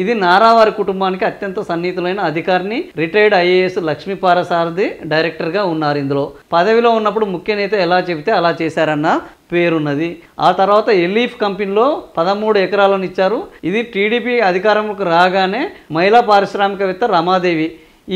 ఇది నారావారి కుటుంబానికి అత్యంత సన్నిహితులైన అధికారిని రిటైర్డ్ ఐఏఎస్ లక్ష్మీపారసారథి డైరెక్టర్గా ఉన్నారు. ఇందులో పదవిలో ఉన్నప్పుడు ముఖ్య నేత ఎలా చెబితే అలా చేశారన్న పేరున్నది. ఆ తర్వాత ఎలీఫ్ కంపెనీలో 13 ఎకరాలను ఇచ్చారు. ఇది టీడీపీ అధికారంలోకి రాగానే మహిళా పారిశ్రామికవేత్త రమాదేవి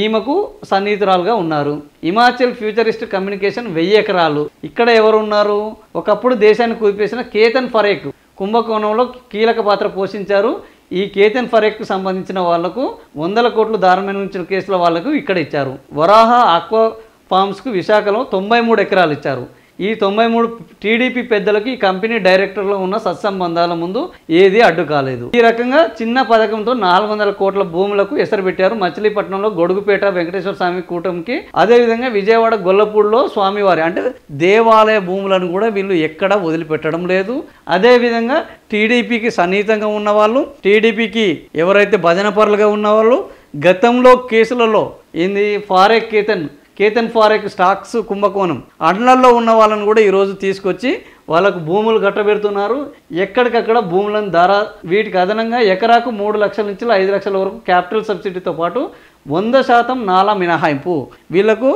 ఈమెకు సన్నిహితురాలుగా ఉన్నారు. హిమాచల్ ఫ్యూచరిస్ట్ కమ్యూనికేషన్ 1000 ఎకరాలు. ఇక్కడ ఎవరు ఉన్నారు? ఒకప్పుడు దేశాన్ని కుదిపేసిన కేతన్ ఫరేక్ కుంభకోణంలో కీలక పాత్ర పోషించారు. ఈ కేతన్ ఫరేక్కు సంబంధించిన వాళ్లకు 100 కోట్లు దారుణించిన కేసుల వాళ్లకు ఇక్కడ ఇచ్చారు. వరాహ ఆక్వా ఫార్మ్స్కు విశాఖలో 93 ఎకరాలు ఇచ్చారు. ఈ 93 టీడీపీ పెద్దలకు ఈ కంపెనీ డైరెక్టర్లో ఉన్న సత్సంబంధాల ముందు ఏది అడ్డు కాలేదు. ఈ రకంగా చిన్న పథకంతో 400 కోట్ల భూములకు ఎసరు పెట్టారు. మచిలీపట్నంలో గొడుగుపేట వెంకటేశ్వర స్వామి కూటమికి, అదేవిధంగా విజయవాడ గొల్లపూడిలో స్వామివారి అంటే దేవాలయ భూములను కూడా వీళ్ళు ఎక్కడ వదిలిపెట్టడం లేదు. అదేవిధంగా టీడీపీకి సన్నిహితంగా ఉన్నవాళ్ళు, టీడీపీకి ఎవరైతే భజన పరులుగా ఉన్నవాళ్ళు, గతంలో కేసులలో ఏంది కేతన్ ఫారెక్ స్టాక్స్ కుంభకోణం అండ్లల్లో ఉన్న వాళ్ళని కూడా ఈరోజు తీసుకొచ్చి వాళ్ళకు భూములు కట్టబెడుతున్నారు. ఎక్కడికక్కడ భూములను వీటికి అదనంగా ఎకరాకు 3 లక్షల నుంచి 5 లక్షల వరకు క్యాపిటల్ సబ్సిడీతో పాటు 100% నాలా మినహాయింపు. వీళ్లకు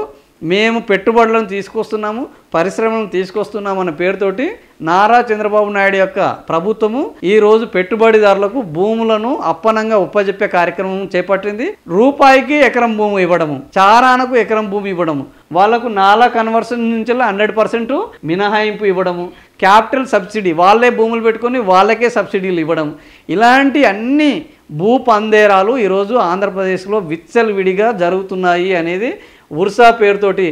మేము పెట్టుబడులను తీసుకొస్తున్నాము, పరిశ్రమలను తీసుకొస్తున్నాము అన్న పేరుతోటి నారా చంద్రబాబు నాయుడు యొక్క ప్రభుత్వము ఈరోజు పెట్టుబడిదారులకు భూములను అప్పనంగా ఒప్పజెప్పే కార్యక్రమం చేపట్టింది. రూపాయికి ఎకరం భూమి ఇవ్వడము, చారానకు ఎకరం భూమి ఇవ్వడము, వాళ్లకు నాలా కన్వర్షన్ నుంచి 100% మినహాయింపు ఇవ్వడము, క్యాపిటల్ సబ్సిడీ వాళ్ళే భూములు పెట్టుకొని వాళ్ళకే సబ్సిడీలు ఇవ్వడం, ఇలాంటి అన్ని భూ పందేరాలు ఈరోజు ఆంధ్రప్రదేశ్లో విచ్చలవిడిగా జరుగుతున్నాయి అనేది ఉర్సా పేరుతోటి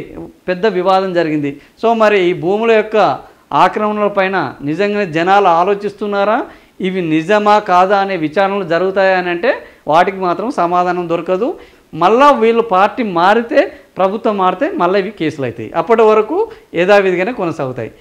పెద్ద వివాదం జరిగింది. సో మరి ఈ భూముల యొక్క ఆక్రమణల పైన నిజంగానే జనాలు ఆలోచిస్తున్నారా? ఇవి నిజమా కాదా అనే విచారణలు జరుగుతాయా అని అంటే వాటికి మాత్రం సమాధానం దొరకదు. మళ్ళా వీళ్ళు పార్టీ మారితే, ప్రభుత్వం మారితే మళ్ళీ ఇవి కేసులు అవుతాయి. అప్పటి వరకు యథావిధిగానే కొనసాగుతాయి.